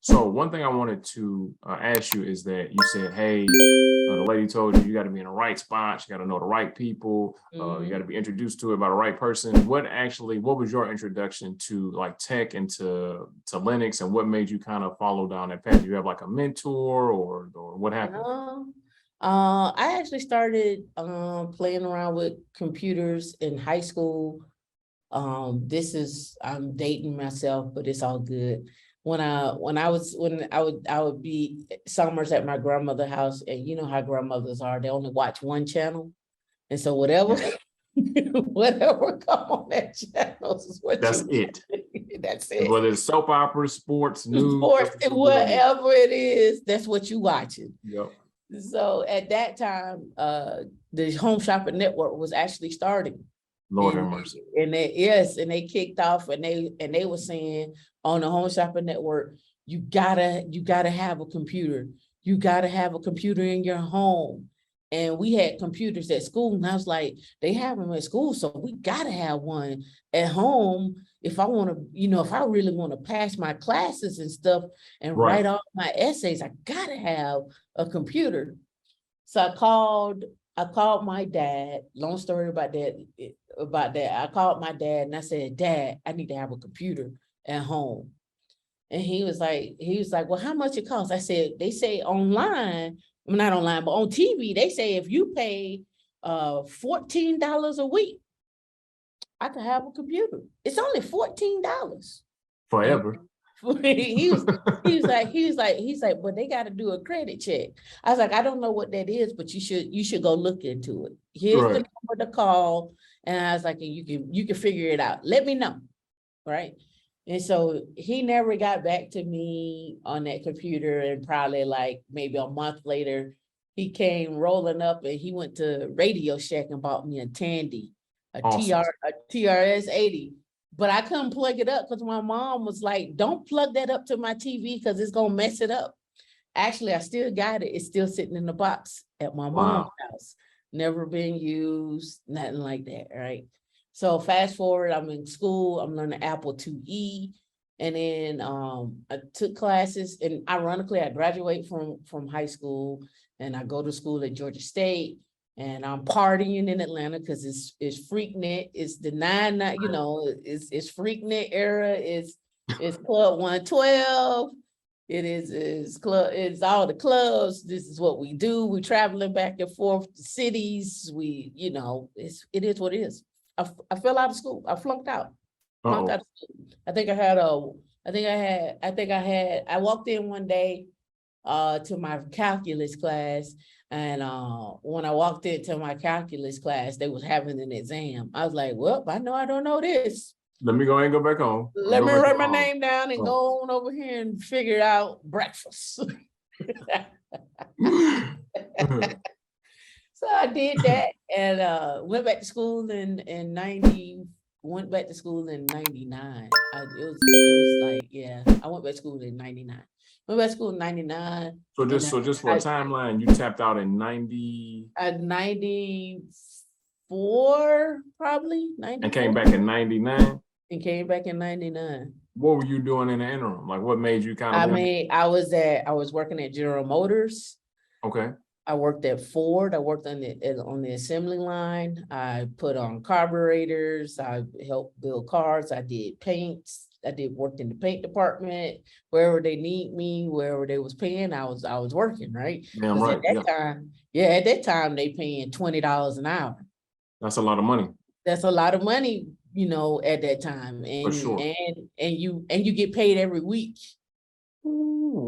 So one thing I wanted to ask you is that you said, hey, the lady told you got to be in the right spot, you got to know the right people, you got to be introduced to it by the right person. What was your introduction to like tech and to Linux, and what made you kind of follow down that path? Do you have like a mentor or what happened? I actually started playing around with computers in high school. I'm dating myself, but it's all good. When I would be summers at my grandmother's house, and you know how grandmothers are, they only watch one channel. And so whatever whatever come on that channel is what That's it. That's it. Whether it's soap operas, sports, news, whatever it is, that's what you watching. Yep. So at that time, the Home Shopping Network was actually starting. Lord have mercy. And they kicked off, and they were saying on the Home Shopping Network, you gotta have a computer. You gotta have a computer in your home. And we had computers at school, and I was like, they have them at school, so we gotta have one at home if I want to, if I really want to pass my classes and stuff and write all my essays, I gotta have a computer. So I called my dad. Long story about that. I called my dad and I said, Dad, I need to have a computer at home. And he was like, well, how much it costs? I said, they say online, well, not online, but on TV, they say if you pay $14 a week, I could have a computer. It's only $14. Forever. he was like, but they got to do a credit check. I was like, I don't know what that is, but you should go look into it. Here's the number to call. And I was like, you can figure it out. Let me know. Right. And so he never got back to me on that computer, and probably like maybe a month later, he came rolling up and he went to Radio Shack and bought me a Tandy, a TRS 80. But I couldn't plug it up because my mom was like, don't plug that up to my TV because it's going to mess it up. Actually, I still got it. It's still sitting in the box at my mom's house. Never been used, nothing like that, right? So fast forward, I'm in school. I'm learning Apple IIe. And then I took classes. And ironically, I graduate from high school. And I go to school at Georgia State. And I'm partying in Atlanta because it's Freaknet, it's the it's Freaknet era, it's Club 112, it's all the clubs. This is what we do. We're traveling back and forth to cities. It is what it is. I fell out of school. I flunked out. Flunked out of school. I walked in one day to my calculus class. And when I walked into my calculus class, they was having an exam. I was like, well, I know I don't know this. Let me go ahead and go back home. Let me write my name down and go on over here and figure out breakfast. So I did that and went back to school in 90. Went back to school in 99. It was like, yeah, I went back to school in 99. Went back to school in 99. So just for a timeline, you tapped out in 90. 94, probably. 94. And came back in 99. And came back in 99. What were you doing in the interim? Like, what made you kind of? I was working at General Motors. Okay. I worked at Ford. I worked on the assembly line. I put on carburetors. I helped build cars. I did paints. I worked in the paint department. Wherever they need me, wherever they was paying, I was working, right? Damn right. At that time they paying $20 an hour. That's a lot of money. That's a lot of money, at that time. And for sure. And you get paid every week. Ooh.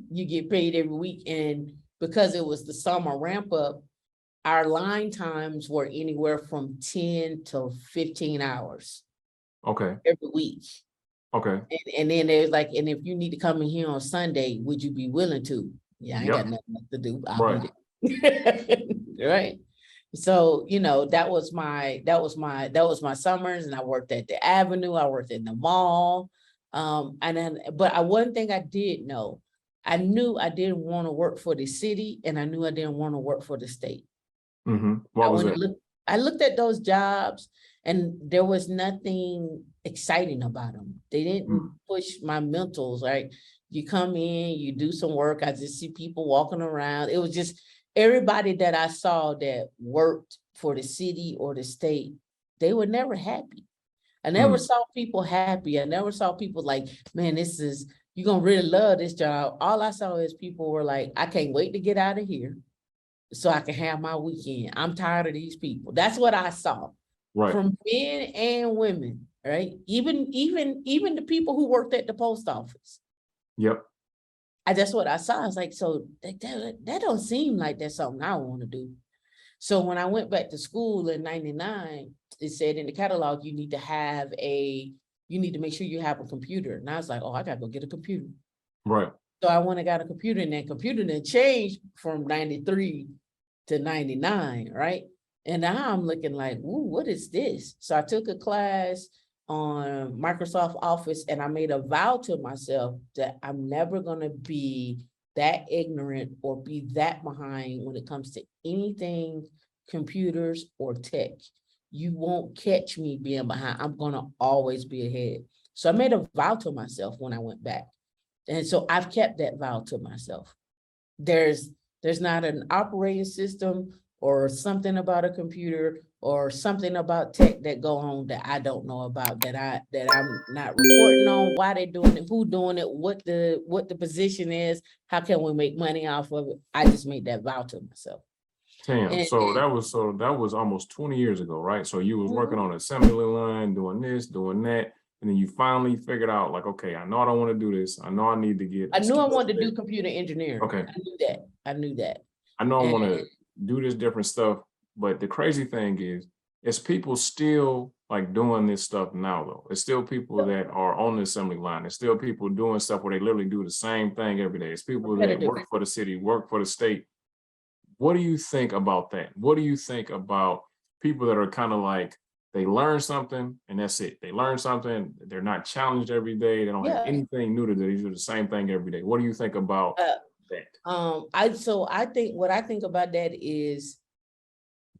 You get paid every week, and because it was the summer ramp up, our line times were anywhere from 10 to 15 hours. Okay. Every week. Okay. And then there's like, and if you need to come in here on Sunday, would you be willing to? Yeah, I ain't got nothing else to do. I'll do it. Right. So, that was my summers, and I worked at the Avenue, I worked in the mall. But one thing I did know, I knew I didn't want to work for the city, and I knew I didn't want to work for the state. What was it? I looked at those jobs, and there was nothing exciting about them. They didn't push my mentals, right? You come in, you do some work. I just see people walking around. It was just everybody that I saw that worked for the city or the state, they were never happy. I never saw people happy. I never saw people like, man, you're gonna really love this job. All I saw is people were like, I can't wait to get out of here so I can have my weekend. I'm tired of these people. That's what I saw. Right. From men and women, right? Even the people who worked at the post office. Yep. That's what I saw. I was like, so that don't seem like that's something I want to do. So when I went back to school in 99, it said in the catalog, you need to make sure you have a computer. And I was like, oh, I gotta go get a computer. Right. So I went and got a computer, and that computer then changed from 93 to 99, right? And now I'm looking like, ooh, what is this? So I took a class on Microsoft Office, and I made a vow to myself that I'm never gonna be that ignorant or be that behind when it comes to anything computers or tech. You won't catch me being behind. I'm gonna always be ahead. So I made a vow to myself when I went back. And so I've kept that vow to myself. There's not an operating system or something about a computer or something about tech that go on that I don't know about, that I'm not reporting on, why they're doing it, who doing it, what the position is, how can we make money off of it. I just made that vow to myself. Damn. So that was almost 20 years ago, right? So you was working on an assembly line, doing this, doing that. And then you finally figured out, like, okay, I know I don't want to do this. I know I need to get. I knew I wanted to do computer engineering. Okay. I knew that. I know I want to do this different stuff, but the crazy thing is people still like doing this stuff now, though. It's still people that are on the assembly line. It's still people doing stuff where they literally do the same thing every day. It's people that work for the city, work for the state. What do you think about that? What do you think about people that are kind of like, they learn something and that's it. They learn something. They're not challenged every day. They don't have anything new to do. They do the same thing every day. What do you think about that? What I think about that is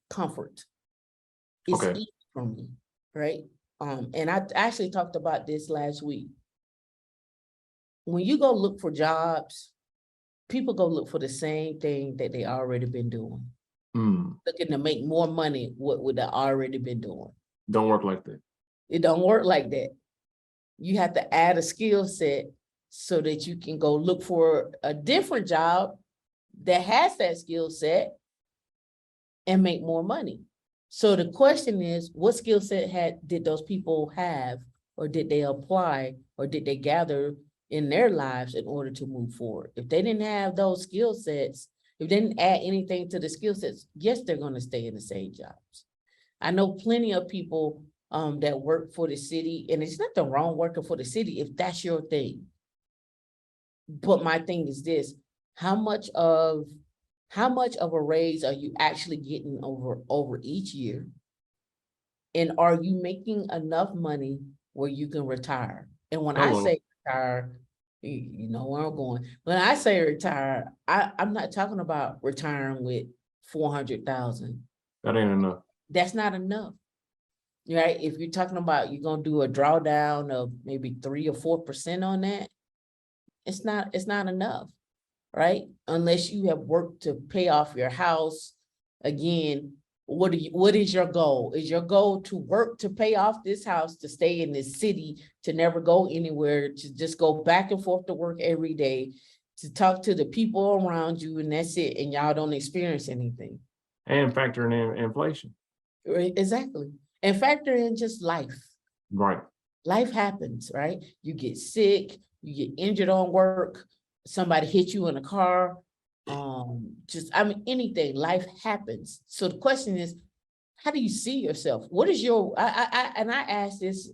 comfort. It's easy for me, right? And I actually talked about this last week. When you go look for jobs, people go look for the same thing that they already been doing. Looking to make more money, what would they already been doing? Don't work like that. It don't work like that. You have to add a skill set so that you can go look for a different job that has that skill set and make more money. So the question is, what skill set did those people have, or did they apply, or did they gather in their lives in order to move forward? If they didn't have those skill sets, if they didn't add anything to the skill sets, yes, they're going to stay in the same jobs. I know plenty of people that work for the city, and it's nothing wrong working for the city if that's your thing. But my thing is this: how much of a raise are you actually getting over each year? And are you making enough money where you can retire? And when I say retire, you know where I'm going. When I say retire, I'm not talking about retiring with 400,000. That ain't enough. That's not enough, right? If you're talking about you're gonna do a drawdown of maybe 3 or 4% on that, it's not enough, right? Unless you have worked to pay off your house. Again, what is your goal? Is your goal to work to pay off this house, to stay in this city, to never go anywhere, to just go back and forth to work every day, to talk to the people around you, and that's it, and y'all don't experience anything? And factoring in inflation. Exactly. And factor in just life. Right. Life happens, right? You get sick, you get injured on work, somebody hit you in a car, anything, life happens. So the question is, how do you see yourself? What is I ask this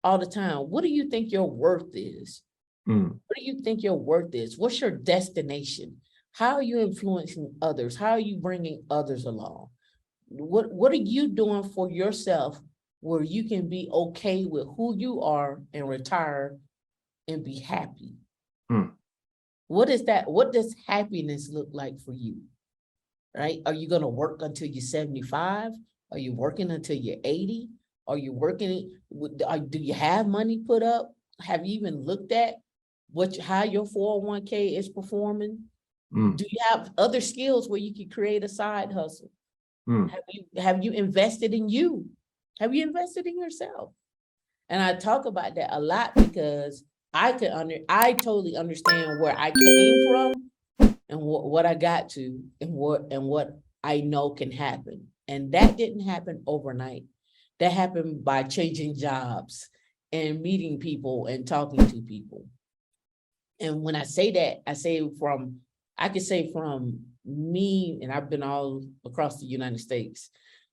all the time, what do you think your worth is? What do you think your worth is? What's your destination? How are you influencing others? How are you bringing others along? What are you doing for yourself where you can be okay with who you are and retire and be happy? What is that? What does happiness look like for you? Right? Are you going to work until you're 75? Are you working until you're 80? Are you working? Do you have money put up? Have you even looked at how your 401k is performing? Mm. Do you have other skills where you can create a side hustle? Mm. Have you invested in you? Have you invested in yourself? And I talk about that a lot because I totally understand where I came from and what I got to and what I know can happen. And that didn't happen overnight. That happened by changing jobs and meeting people and talking to people. And when I say that, I can say from me, and I've been all across the United States.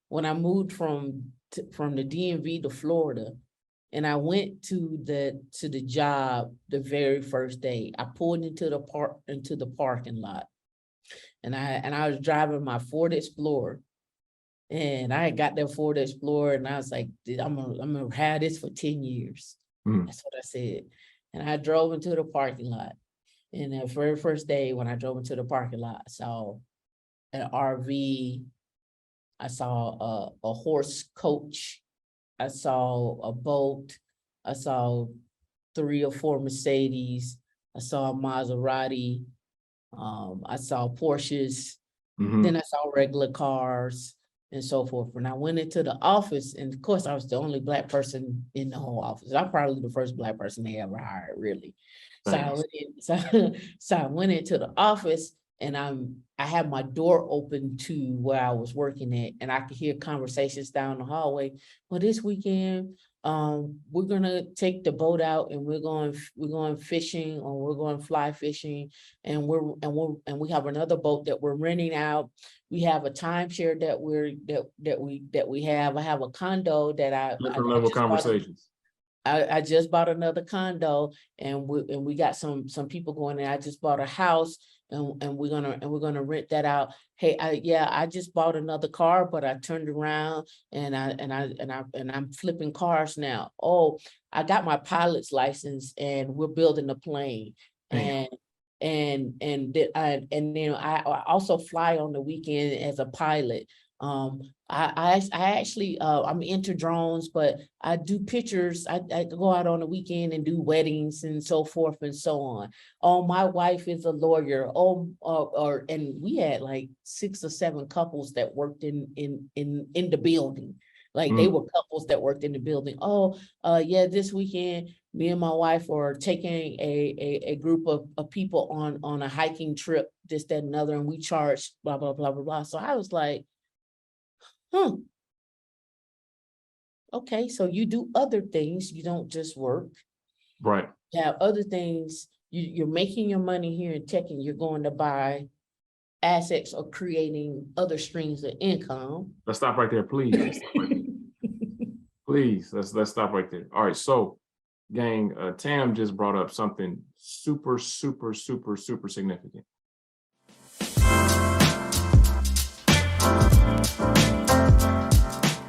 When I moved from the DMV to Florida, and I went to the job the very first day, I pulled into the parking lot, and I was driving my Ford Explorer, and I got that Ford Explorer, and I was like, I'm gonna have this for 10 years. Mm. That's what I said. And I drove into the parking lot. And the very first day when I drove into the parking lot, I saw an RV, I saw a horse coach, I saw a boat, I saw 3 or 4 Mercedes, I saw a Maserati, I saw Porsches, Mm-hmm. then I saw regular cars and so forth. When I went into the office, and of course I was the only Black person in the whole office. I'm probably the first Black person they ever hired, really. So I went into the office, and I had my door open to where I was working at, and I could hear conversations down the hallway. Well, this weekend, we're gonna take the boat out, and we're going fishing, or we're going fly fishing, and we have another boat that we're renting out. We have a timeshare that we have. I have a condo that Different level conversations. I just bought another condo, and we got some people going in. I just bought a house, and we're gonna rent that out. Hey, I just bought another car, but I turned around and I'm flipping cars now. Oh, I got my pilot's license, and we're building a plane. Damn. And then I also fly on the weekend as a pilot. I actually I'm into drones, but I do pictures. I go out on the weekend and do weddings and so forth and so on. Oh, my wife is a lawyer. And we had like 6 or 7 couples that worked in the building. Like they were couples that worked in the building. Yeah, this weekend, me and my wife are taking a group of people on a hiking trip, this, that, and other, and we charge blah, blah, blah, blah, blah. So I was like, okay, so you do other things, you don't just work. Right. You have other things, you're making your money here in tech, and you're going to buy assets or creating other streams of income. Let's stop right there, please. Please, let's stop right there. All right, so gang, Tam just brought up something super, super, super, super significant.